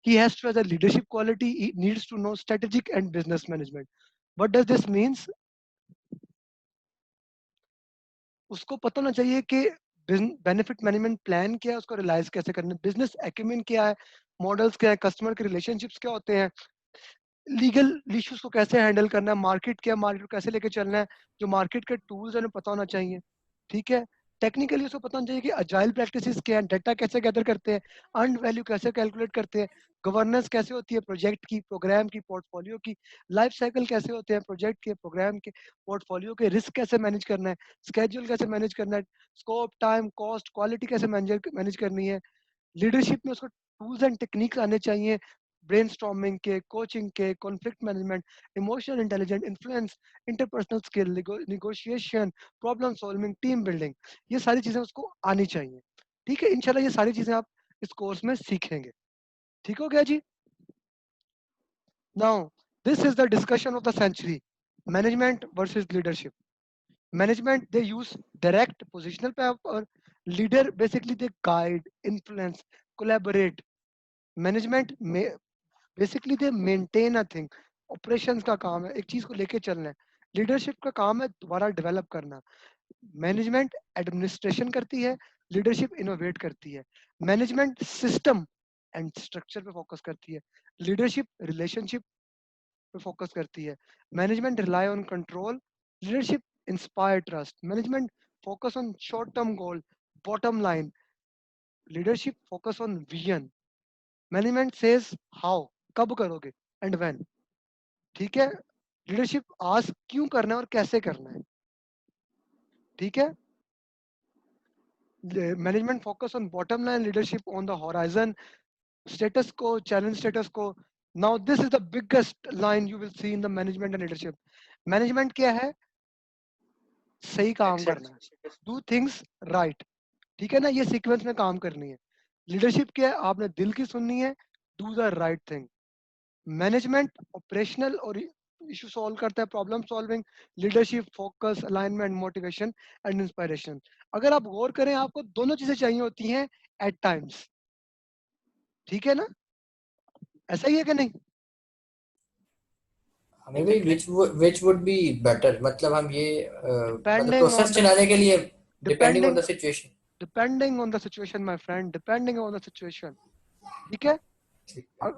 He has to have a leadership quality. He needs to know strategic and business management. What does this means? उसको पता होना चाहिए कि बेनिफिट मैनेजमेंट प्लान क्या है, उसको रियलाइज कैसे करना है, बिजनेस एक्यूमेन क्या है, मॉडल्स क्या है, कस्टमर के रिलेशनशिप्स क्या होते हैं, लीगल इश्यूज को कैसे हैंडल करना है, मार्केट क्या, मार्केट को कैसे लेके चलना है, जो मार्केट के टूल्स हैं पता होना चाहिए. ठीक है. टेक्निकली उसको पता होना चाहिए कि अजाइल प्रैक्टिसेस क्या है, डाटा कैसे गैदर करते हैं, अर्न वैल्यू कैसे कैलकुलेट करते हैं, गवर्नेंस कैसे होती है प्रोजेक्ट की, प्रोग्राम की, पोर्टफोलियो की, लाइफ साइकिल कैसे होते हैं प्रोजेक्ट के, प्रोग्राम के, पोर्टफोलियो के, रिस्क कैसे मैनेज करना है, स्केड्यूल कैसे मैनेज करना है, स्कोप, टाइम, कॉस्ट, क्वालिटी कैसे मैनेज करनी है. लीडरशिप में उसको टूल्स एंड टेक्निक्स आने चाहिए, ब्रेनस्टॉर्मिंग के, कोचिंग के, conflict management, emotional intelligence, influence, interpersonal skill, negotiation, problem solving, team building, ये सारी चीजें उसको आनी चाहिए. ठीक है, इंशाल्लाह ये सारी चीजें आप इस कोर्स में सीखेंगे. ठीक हो गया जी. Now this is the discussion of the century, management versus leadership. Management, they use direct positional power. Leader, basically they guide, influence, collaborate. Management में basically they maintain a thing. Operations का काम है एक चीज को लेके चलना है. लीडरशिप का काम है दोबारा डेवलप करना. मैनेजमेंट एडमिनिस्ट्रेशन करती है, लीडरशिप इनोवेट करती है। मैनेजमेंट सिस्टम एंड स्ट्रक्चर पे फोकस करती है, लीडरशिप रिलेशनशिप पे फोकस करती है। Management rely on control, leadership inspire trust. Management focus on short term goal, bottom line, leadership focus on vision. Management says how, कब करोगे, एंड व्हेन। ठीक है, लीडरशिप आज क्यों करना है और कैसे करना है। ठीक है, management focus on bottom line, leadership on the horizon, status quo, challenge status quo. Now this is the biggest line you will see in the management and leadership. Management क्या है? सही काम करना है, do things right. ठीक है ना, ये सीक्वेंस में काम करनी है। लीडरशिप क्या है? आपने दिल की सुननी है, do the right thing. Management operational और इशू सॉल्व करता है, problem solving, leadership focus, alignment, motivation and inspiration. अगर आप गौर करें, आपको दोनों चीजें चाहिए होती हैं एट टाइम्स। ठीक है ना, ऐसा ही है कि नहीं? maybe which would be better, मतलब हम ये मतलब Depending प्रोसेस on the चलाने के लिए depending on depending the situation। depending on the situation, my friend, depending on the situation. ठीक है,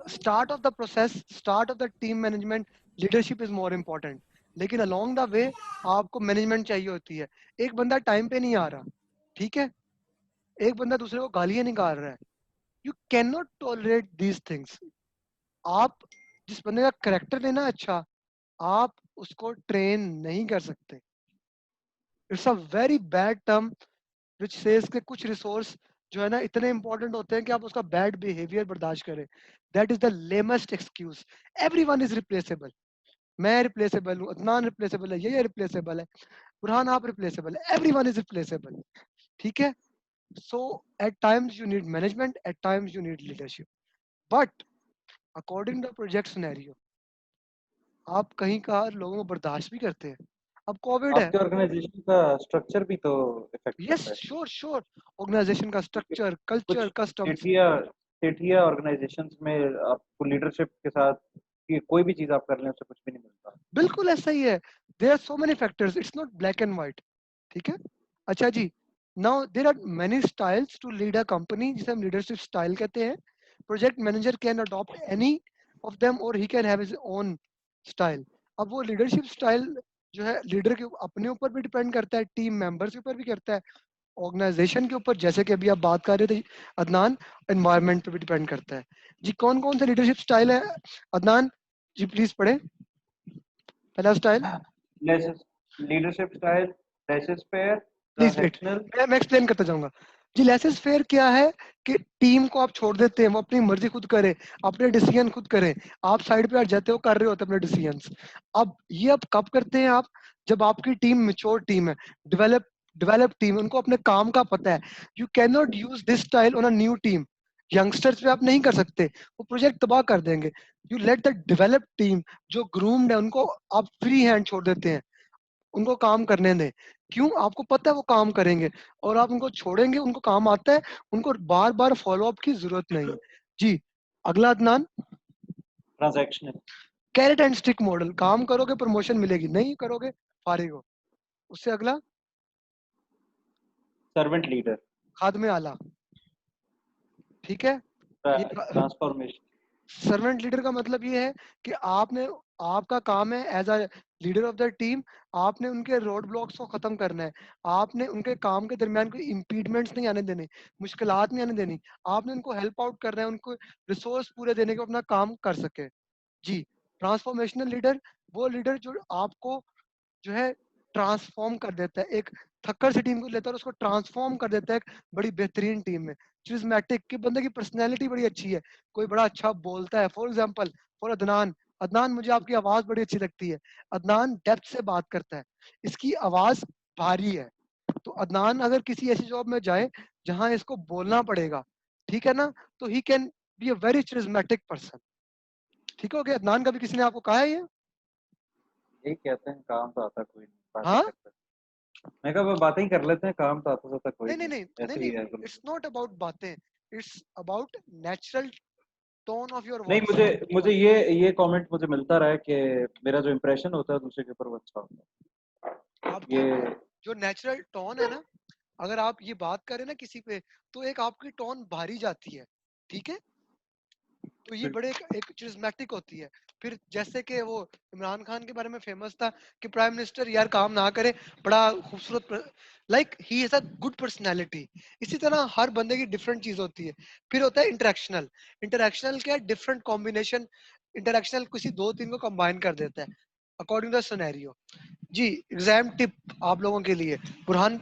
start of the process, start of the team management, leadership is more important. लेकिन along the way आपको management चाहिए होती है। एक बंदा time पे नहीं आ रहा, ठीक है, एक बंदा दूसरे को गालियां निकाल रहा है, you can not tolerate these things. आप जिस बंदे का करेक्टर लेना अच्छा, आप उसको ट्रेन नहीं कर सकते। It's a very bad term which says के कुछ रिसोर्स जो है ना इतने इंपॉर्टेंट होते हैं कि आप उसका बैड बिहेवियर बर्दाश्त करें। That is the lamest excuse. Everyone is replaceable. मैं रिप्लेसेबल हूँ, अदनान रिप्लेसेबल है, ये रिप्लेसेबल है, बुरहान आप रिप्लेसेबल है, एवरीवन इज रिप्लेसेबल। ठीक है, so at times you need management, at times you need leadership, but according to the project scenario आप कहीं का लोगों को बर्दाश्त भी करते हैं। अब कोविड है, आपके ऑर्गेनाइजेशन का स्ट्रक्चर भी तो इफेक्ट यस करता है। श्योर श्योर, ऑर्गेनाइजेशन का स्ट्रक्चर, कुछ कल्चर, कस्टम्स। सेठिया ऑर्गेनाइजेशंस में आपको लीडरशिप के साथ कि कोई भी चीज आप कर लें उससे कुछ भी नहीं मिलता। बिल्कुल ऐसा ही है, there are so many factors, it's not black and white. ठीक है, अच्छा जी, now there are many styles to lead a company, जिसे हम लीडरशिप स्टाइल कहते हैं। Project manager can adopt any of them और he can have his own style. अब वो लीडरशिप स्टाइल जो है लीडर के अपने ऊपर भी डिपेंड करता है, टीम मेंबर्स के ऊपर भी करता है, ऑर्गेनाइजेशन के ऊपर, जैसे कि अभी आप बात कर रहे थे अदनान, एनवायरनमेंट पे भी डिपेंड करता है। जी कौन कौन से लीडरशिप स्टाइल है अदनान जी, प्लीज पढ़े पहला style. Leadership style, laissez, please wait, transactional. मैं एक्सप्लेन करता जाऊंगा। जी लेसेस फेयर क्या है कि टीम को आप छोड़ देते हैं, वो अपनी मर्जी खुद करे, अपने डिसीजन खुद करें, आप साइड पे हट जाते हो, कर रहे होते अपने डिसीजंस। अब ये अब कब करते हैं आप? जब आपकी टीम मेच्योर टीम है, डेवलप टीम, उनको अपने काम का पता है। You can not use this style on a new team. Youngsters पे आप नहीं कर सकते, वो प्रोजेक्ट तबाह कर देंगे। You let the develop team जो ग्रूम्ड है उनको आप फ्री हैंड छोड़ देते हैं, उनको काम करने दें। क्यों? आपको पता है वो काम करेंगे, और आप उनको छोड़ेंगे, उनको काम आता है, उनको बार बार फॉलो अप की जरूरत नहीं है। जी अगला Adnan. Transactional. Carrot and stick model, काम करोगे प्रमोशन मिलेगी, नहीं करोगे फारिग हो। उससे अगला सर्वेंट लीडर। खादमे आला। ठीक है, ये ट्रांसफॉर्मेशन। सर्वेंट लीडर का मतलब ये है कि आपने, आपका काम है as a leader of the team, आपने उनके रोड ब्लॉक्स को खत्म करना है, आपने उनके काम के दरमियान कोई इम्पीडमेंट्स नहीं आने देने, मुश्किलात नहीं आने देनी, आपने उनको हेल्प आउट करना है, उनको रिसोर्स पूरे देने के अपना काम कर सके। जी ट्रांसफॉर्मेशनल लीडर, वो लीडर जो आपको जो है ट्रांसफॉर्म कर देता है, एक थक्कर सी टीम को लेता है और उसको ट्रांसफॉर्म कर देता है एक बड़ी बेहतरीन टीम में। चिज्मेटिक कि बंदे की पर्सनैलिटी बड़ी अच्छी है, कोई बड़ा अच्छा बोलता है, for example for Adnan, Adnan मुझे आपकी आवाज बड़ी अच्छी लगती है, अदनान डेप्थ से बात करता है, इसकी आवाज भारी है, तो अदनान अगर किसी ऐसी जॉब में जाए जहां इसको बोलना पड़ेगा, ठीक है ना, तो he can be a very charismatic person. ठीक हो गया, अदनान का भी किसी ने आपको कहा है ये? यही कहते हैं, काम तो आता कोई नहीं, बातें हाँ, करते हैं। मैं कहा वो बातें ही कर लेते हैं, काम तो आता कोई नहीं नहीं नहीं, नहीं नहीं ऐसे नहीं, ही है। इट्स नॉट अबाउट बातें, it's about natural tone of your नहीं, वॉइस। मुझे ये कमेंट मुझे मिलता रहा है कि मेरा जो इम्प्रेशन होता है दूसरे के ऊपर वो अच्छा होता है। आपकी ये जो नेचुरल टोन है ना, अगर आप ये बात करें ना किसी पे, तो एक आपकी टोन भारी जाती है, ठीक है, तो ये बड़े एक चिज्मेटिक होती है। फिर जैसे कि वो इमरान खान के बारे में फेमस था कि प्राइम मिनिस्टर यार काम ना करे, बड़ा खूबसूरत, like he is a good personality. इसी तरह हर बंदे की डिफरेंट चीज होती है। फिर होता है इंटरेक्शनल। इंटरेक्शनल क्या है? Different combination. इंटरेक्शनल किसी दो तीन को कंबाइन कर देता है अकॉर्डिंग टू द सिनेरियो। जी, एग्जाम टिप आप लोगों के लिए, बुरहान।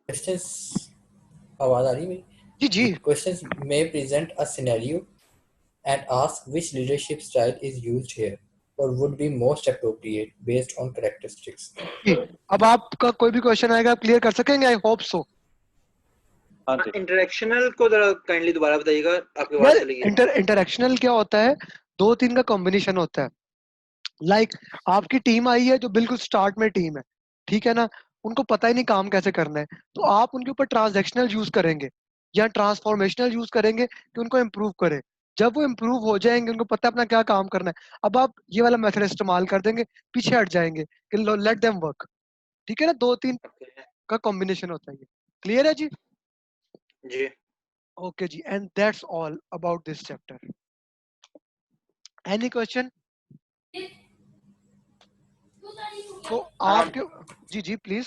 Questions आवाज आ रही है मेरी? जी जी Questions may present a scenario and ask which leadership style is used here or would be most appropriate based on characteristics. जी, अब आपका कोई भी क्वेश्चन आएगा आप क्लियर कर सकेंगे? I hope so. हाँ जी। इंटरेक्शनल को जरा काइंडली दोबारा बताइएगा, आपकी आवाज यार चली गई। इंटरेक्शनल क्या होता है? दो तीन का कॉम्बिनेशन होता है। लाइक आपकी टीम आई है जो बिल्कुल स्टार्ट में टीम है, ठीक है ना, उनको पता ही नहीं काम कैसे करना है, तो आप उनके ऊपर ट्रांजैक्शनल यूज करेंगे या ट्रांसफॉर्मेशनल यूज करेंगे कि उनको इम्प्रूव करें। जब वो इम्प्रूव हो जाएंगे, उनको पता है अपना क्या काम करना है, अब आप ये वाला मेथड इस्तेमाल कर देंगे, पीछे हट जाएंगे कि लेट देम वर्क। ठीक है ना, दो तीन Okay, का कॉम्बिनेशन होता है ये। क्लियर है जी? जी ओके जी, and that's all about this chapter. Any question? तो आपके, जी जी प्लीज।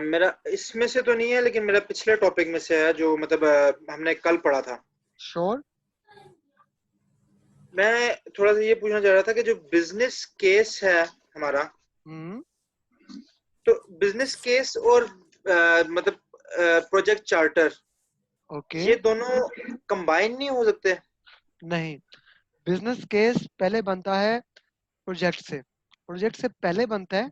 मेरा इसमें से तो नहीं है, लेकिन मेरा पिछले टॉपिक में से है जो मतलब हमने कल पढ़ा था। श्योर। मैं थोड़ा सा ये पूछना चाह रहा था कि जो बिजनेस केस है हमारा, हम्म। तो बिजनेस केस और मतलब प्रोजेक्ट चार्टर, ओके। ये दोनों कंबाइन नहीं हो सकते? नहीं, बिजनेस केस पहले बनता है प्रोजेक्ट से, प्रोजेक्ट से पहले बनता है,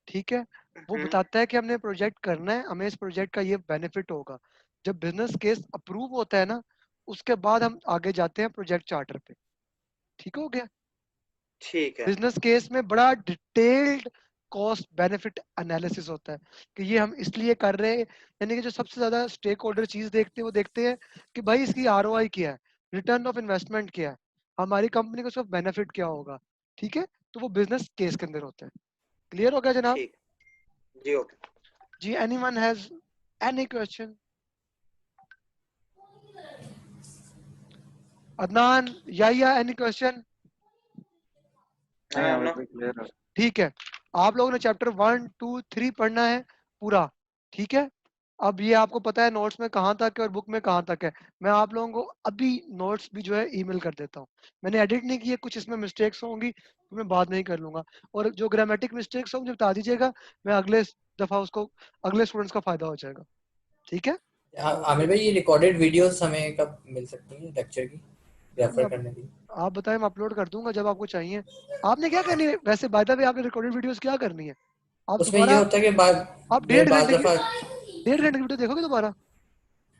ठीक है। वो बताता है कि हमने प्रोजेक्ट करना है, हमें इस प्रोजेक्ट का ये बेनिफिट होगा। जब बिजनेस केस अप्रूव होता है ना, उसके बाद हम आगे जाते हैं प्रोजेक्ट चार्टर पे। ठीक हो गया? ठीक है। बिजनेस केस में बड़ा डिटेल्ड कॉस्ट बेनिफिट एनालिसिस होता है कि ये हम इसलिए कर रहे हैं, यानी कि जो सबसे ज्यादा स्टेक होल्डर चीज देखते हैं वो देखते हैं कि भाई इसकी आरओआई क्या है, रिटर्न ऑफ इन्वेस्टमेंट क्या है, हमारी कंपनी को उसका बेनिफिट क्या होगा। ठीक है, तो वो बिजनेस केस के अंदर होता है। क्लियर हो गया जनाब? ठीक, जी ओके। जी, anyone has any question? Adnan, या एनी क्वेश्चन? नहीं, नो। अभी क्लियर है। ठीक है, आप लोगों ने चैप्टर 1 2 3 पढ़ना है पूरा, ठीक है। अब ये आपको पता है नोट्स में कहाँ तक है और बुक में कहाँ तक है। मैं आप लोगों को अभी नोट्स भी जो है ईमेल कर देता हूँ। मैंने एडिट नहीं किए, कुछ इसमें मिस्टेक्स होंगी तो मैं बाद में ही कर लूंगा, और जो ग्रामेटिक मिस्टेक्स होंगे बता दीजिएगा, मैं अगले दफा उसको, अगले स्टूडेंट्स का फायदा हो जाएगा। ठीक है, आमिर भाई, ये रिकॉर्डेड वीडियोस हमें कब मिल सकती हैं लेक्चर की रेफर अब करने की? आप बताएं, मैं अपलोड कर दूंगा जब आपको चाहिए। आपने क्या करनी है वैसे, बाय द वे आपने रिकॉर्डेड वीडियोस क्या करनी है? आप उसमें ये दोबारा, होता है कि बाद आप मैं डेढ़ बाज घंटे की, दफा 1.5 घंटे की वीडियो देखोगे दोबारा?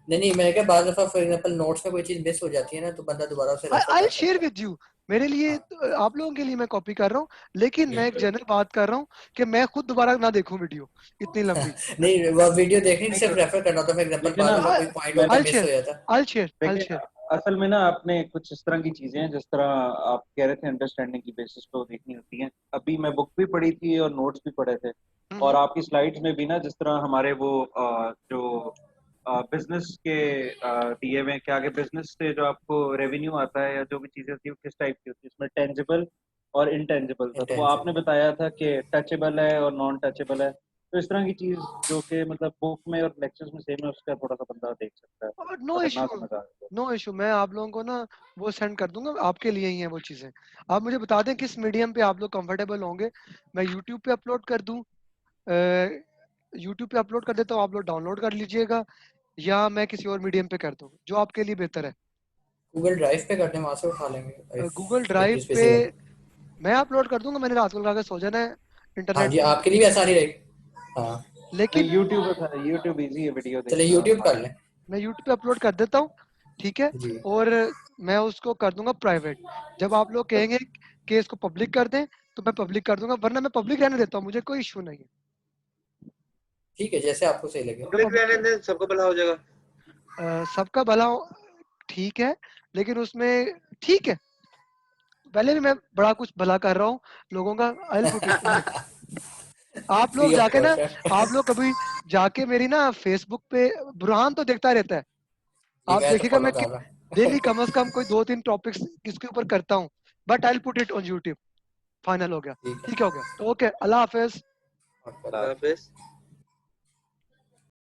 नहीं, मैंने कहा बाज दफा फॉर एग्जांपल नोट्स में कोई चीज मिस हो जाती है ना, तो बंदा दोबारा उसे रेफर आई कर शेयर सकता है। With you. मेरे लिए हाँ आप लोगों के लिए मैं कॉपी कर रहा हूँ, लेकिन जी। मैं एक जनरल बात कर रहा हूँ कि मैं खुद दोबारा ना देखूं वीडियो इतनी लंबी। नहीं, वो वीडियो देखने की सिर्फ देखिए, रेफर करना होता है। फॉर एग्जांपल देखिए बाज ना, दफा कोई पॉइंट होता आई है, मिस शेयर, हो जाता है। आई शेयर, आई देखिए, शेयर। असल में ना आपने कुछ इस तरह की चीजें हैं जिस तरह आप कह रहे थे अंडरस्टैंडिंग की बेसिस पे वो देखनी होती हैं। अभी मैं बुक भी पढ़ी थी और नोट्स भी पढ़े थे, और आपकी स्लाइड्स में भी ना जिस तरह हमारे वो जो बिजनेस के दिए हुए हैं कि आगे बिजनेस से जो आपको रेवेन्यू आता है या जो भी चीजें होती है वो किस टाइप की होती है, इसमें टेंजिबल और इनटेंजिबल था। तो वो इंटेंसिव। आपने बताया था कि टचेबल है और नॉन टचेबल है। तो इस तरह की चीज जो कि मतलब बुक में और लेक्चर्स में सेम है, उसका थोड़ा सा बंदा देख सकता है नो अगर ना इशू, समझ आ रहा हो। नो इशू, मैं आप लोगों को ना वो सेंड कर दूंगा, आपके लिए ही है वो चीजें। आप मुझे बता दें किस मीडियम पे आप लोग कंफर्टेबल होंगे, मैं यूट्यूब पे अपलोड कर दूं, यूट्यूब पे अपलोड कर देता हूँ, आप लोग डाउनलोड कर लीजिएगा, या मैं किसी और मीडियम पे कर दूं, जो आपके लिए बेहतर है। गूगल ड्राइव पे करते हैं, वहां से उठा लेंगे Google if drive it is पे feasible। मैं अपलोड कर दूंगा, मैंने रात को लगा के सो जाना है, हाँ इंटरनेट जी, पे आपके लिए भी आसानी रहेगी। हाँ, नहीं, लेकिन यूट्यूब इजी है वीडियो चलिए देखना यूट्यूब कर आसान लें। मैं यूट्यूब पे अपलोड कर देता हूँ, ठीक है। जी और मैं उसको कर दूंगा प्राइवेट। जब आप लोग है। कहेंगे कि इसको पब्लिक कर दें तो मैं पब्लिक कर दूंगा, वरना मैं पब्लिक रहने देता हूँ, मुझे कोई इशू नहीं है। ठीक है, जैसे आपको सही लगे। मैं पब्लिक रहने पब्लिक, दें, सबको भला हो जाएगा। सबका भला ठीक है, लेकिन उसमें ठीक है, पहले भी मैं बड़ा कुछ भला कर रहा हूँ लोगों का। I'll put it on it. आप लोग Free of जाके ना, cost, sir. आप लोग कभी जाके मेरी ना फेसबुक पे, बुरहान तो देखता रहता है, ठीक आप है, तो देखिएगा फॉलो मैं कर रहा हूँ। डेली कम से कम कोई 2-3 टॉपिक्स किसके ऊपर करता हूँ, but I put it on YouTube. Final हो गया, ठीक है, ठीक हो गया, तो ओके, अल्लाह हाफिज। और Allah Hafiz.